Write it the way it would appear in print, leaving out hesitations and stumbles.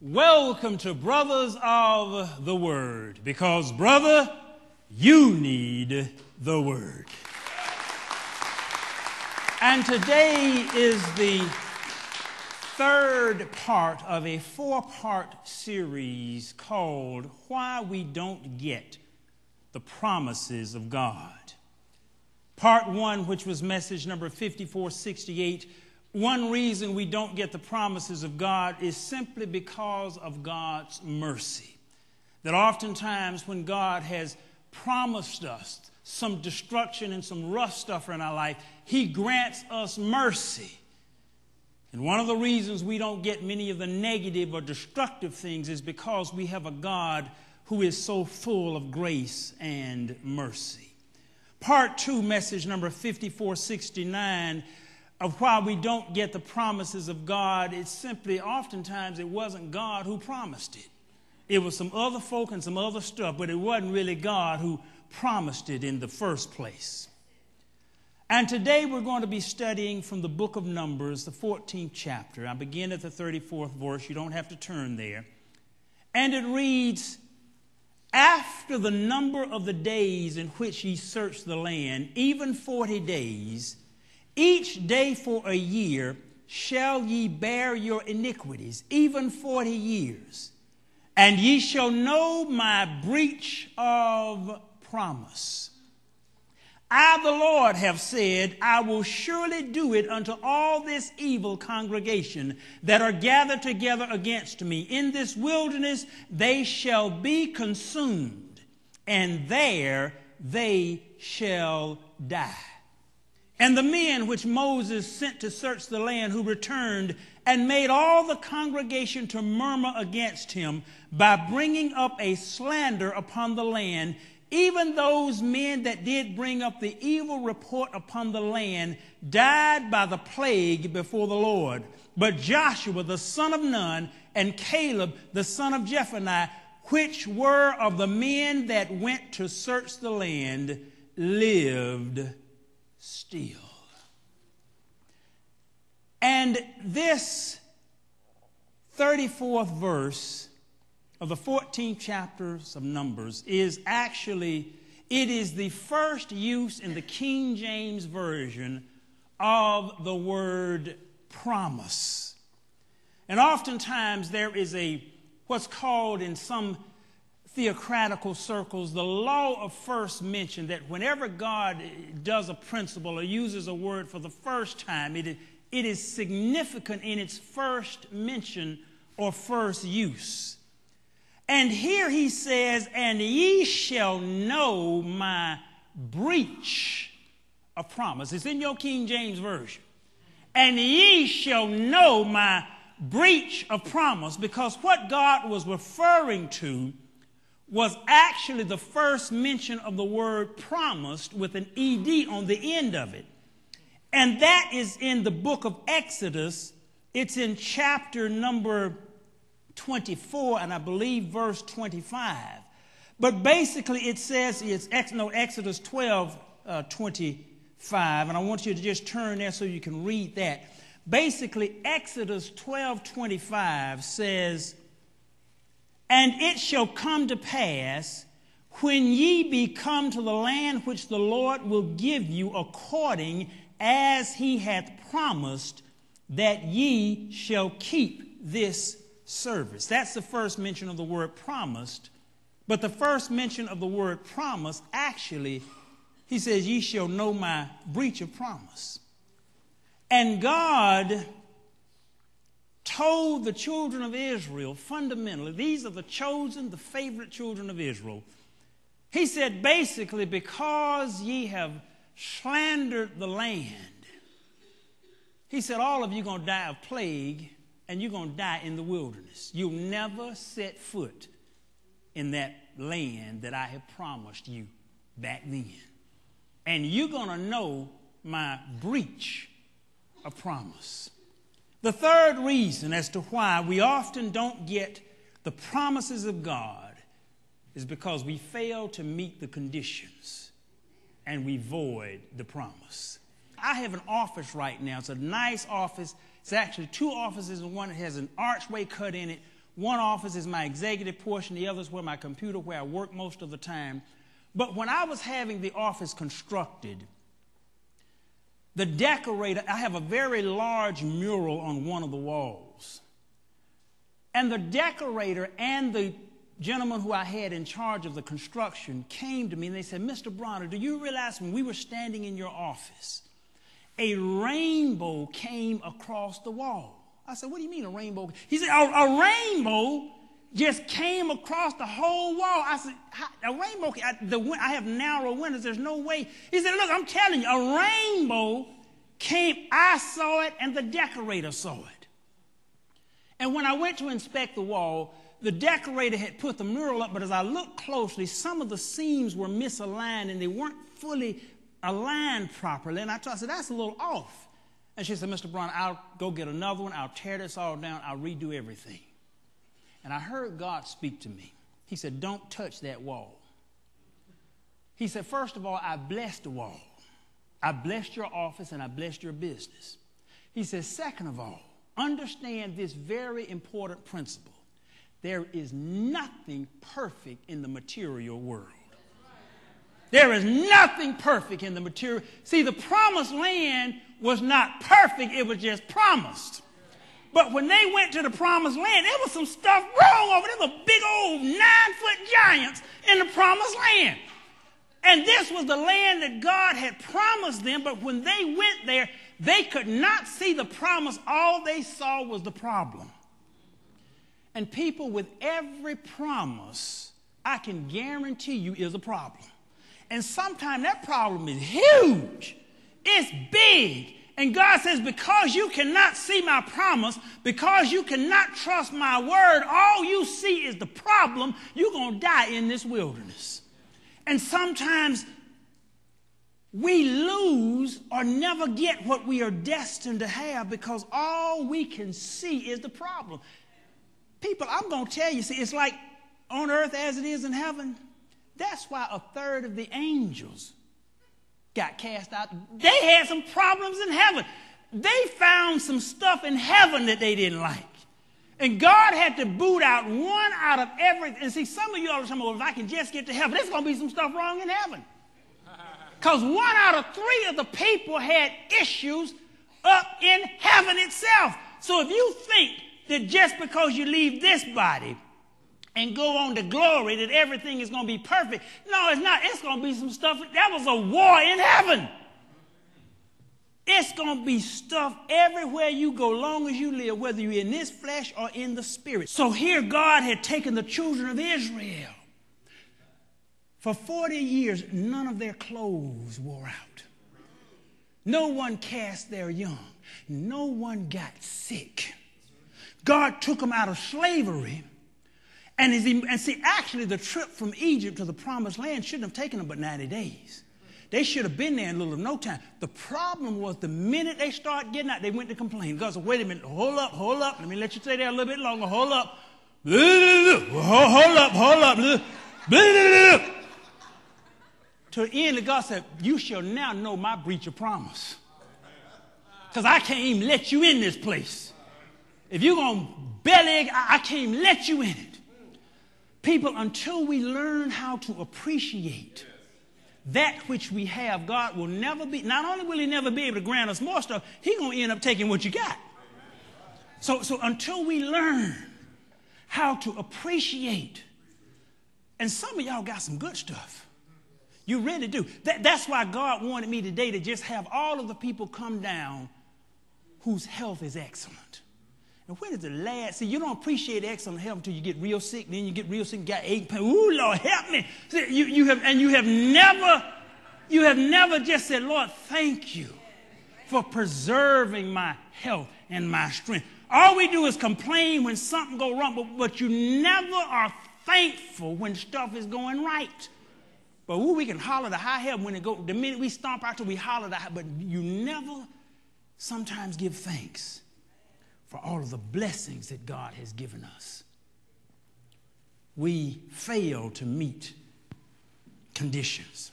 Welcome to Brothers of the Word, because, brother, you need the Word. And today is the third part of a four-part series called Why We Don't Get the Promises of God. Part 1, which was message number 5468, one reason we don't get the promises of God is simply because of God's mercy. That oftentimes when God has promised us some destruction and some rough stuff in our life, He grants us mercy. And one of the reasons we don't get many of the negative or destructive things is because we have a God who is so full of grace and mercy. Part 2, message number 5469, of why we don't get the promises of God, it's simply oftentimes it wasn't God who promised it. It was some other folk and some other stuff, but it wasn't really God who promised it in the first place. And today we're going to be studying from the book of Numbers, the 14th chapter. I begin at the 34th verse. You don't have to turn there. And it reads, "After the number of the days in which ye searched the land, even 40 days, each day for a year shall ye bear your iniquities, even 40 years. And ye shall know my breach of promise. I, the Lord, have said, I will surely do it unto all this evil congregation that are gathered together against me. In this wilderness they shall be consumed, and there they shall die. And the men which Moses sent to search the land, who returned and made all the congregation to murmur against him by bringing up a slander upon the land, even those men that did bring up the evil report upon the land died by the plague before the Lord. But Joshua the son of Nun and Caleb the son of Jephunneh, which were of the men that went to search the land, lived still." And this 34th verse of the 14th chapters of Numbers is actually, it is the first use in the King James Version of the word promise. And oftentimes there is what's called in some theocratical circles, the law of first mention, that whenever God does a principle or uses a word for the first time, it is significant in its first mention or first use. And here he says, "And ye shall know my breach of promise." It's in your King James Version. "And ye shall know my breach of promise," because what God was referring to was actually the first mention of the word promised with an ED on the end of it. And that is in the book of Exodus. It's in chapter number 24, and I believe verse 25. But basically it says, Exodus 12, 25, and I want you to just turn there so you can read that. Basically, Exodus 12:25 says, "And it shall come to pass, when ye be come to the land which the Lord will give you according as he hath promised, that ye shall keep this service." That's the first mention of the word promised. But the first mention of the word promise, actually, he says, "Ye shall know my breach of promise." And God told the children of Israel, fundamentally, these are the chosen, the favorite children of Israel. He said, basically, because ye have slandered the land, he said, all of you are going to die of plague, and you're going to die in the wilderness. You'll never set foot in that land that I have promised you back then. And you're going to know my breach of promise. The third reason as to why we often don't get the promises of God is because we fail to meet the conditions and we void the promise. I have an office right now. It's a nice office. It's actually two offices, and one that has an archway cut in it One office is my executive portion. The other is where my computer, where I work most of the time. But when I was having the office constructed, the decorator, I have a very large mural on one of the walls. And the decorator and the gentleman who I had in charge of the construction came to me and they said, Mr. Bronner, do you realize when we were standing in your office, a rainbow came across the wall? I said, what do you mean a rainbow? He said, a rainbow just came across the whole wall. I said, a rainbow, I have narrow windows, there's no way. He said, look, I'm telling you, a rainbow came, I saw it and the decorator saw it. And when I went to inspect the wall, the decorator had put the mural up, but as I looked closely, some of the seams were misaligned and they weren't fully aligned properly. And I said, that's a little off. And she said, Mr. Bronner, I'll go get another one. I'll tear this all down. I'll redo everything. And I heard God speak to me. He said, don't touch that wall. He said, first of all, I blessed the wall. I blessed your office and I blessed your business. He said, second of all, understand this very important principle. There is nothing perfect in the material world. There is nothing perfect in the material. See, the promised land was not perfect. It was just promised. But when they went to the promised land, there was some stuff wrong over there. There were big old 9-foot giants in the promised land. And this was the land that God had promised them. But when they went there, they could not see the promise. All they saw was the problem. And people, with every promise, I can guarantee you is a problem. And sometimes that problem is huge. It's big. And God says, because you cannot see my promise, because you cannot trust my word, all you see is the problem, you're going to die in this wilderness. And sometimes we lose or never get what we are destined to have because all we can see is the problem. People, I'm going to tell you, see, it's like on earth as it is in heaven. That's why a third of the angels got cast out. They had some problems in heaven. They found some stuff in heaven that they didn't like. And God had to boot out one out of everything. And see, some of you all are saying, well, if I can just get to heaven, there's going to be some stuff wrong in heaven. Because 1 out of 3 of the people had issues up in heaven itself. So if you think that just because you leave this body and go on to glory, that everything is going to be perfect. No, it's not. It's going to be some stuff. That was a war in heaven. It's going to be stuff everywhere you go, long as you live, whether you're in this flesh or in the spirit. So here God had taken the children of Israel. For 40 years, none of their clothes wore out. No one cast their young. No one got sick. God took them out of slavery. And see, actually, the trip from Egypt to the promised land shouldn't have taken them but 90 days. They should have been there in a little of no time. The problem was the minute they started getting out, they went to complain. God said, wait a minute, hold up. Let me let you stay there a little bit longer. Hold up. Hold up. To the end, God said, you shall now know my breach of promise. Because I can't even let you in this place. If you're going to belly, I can't even let you in it. People, until we learn how to appreciate that which we have, God will never be, not only will he never be able to grant us more stuff, he's going to end up taking what you got. So until we learn how to appreciate, and some of y'all got some good stuff. You really do. That's why God wanted me today to just have all of the people come down whose health is excellent. And when is the last? See, you don't appreciate excellent health until you get real sick. Then you get real sick and got ache pain. Ooh, Lord, help me. See, you have never just said, Lord, thank you for preserving my health and my strength. All we do is complain when something goes wrong, but you never are thankful when stuff is going right. But we can holler the high heaven when it goes. The minute we stomp out till we holler the high, but you never sometimes give thanks for all of the blessings that God has given us. We fail to meet conditions.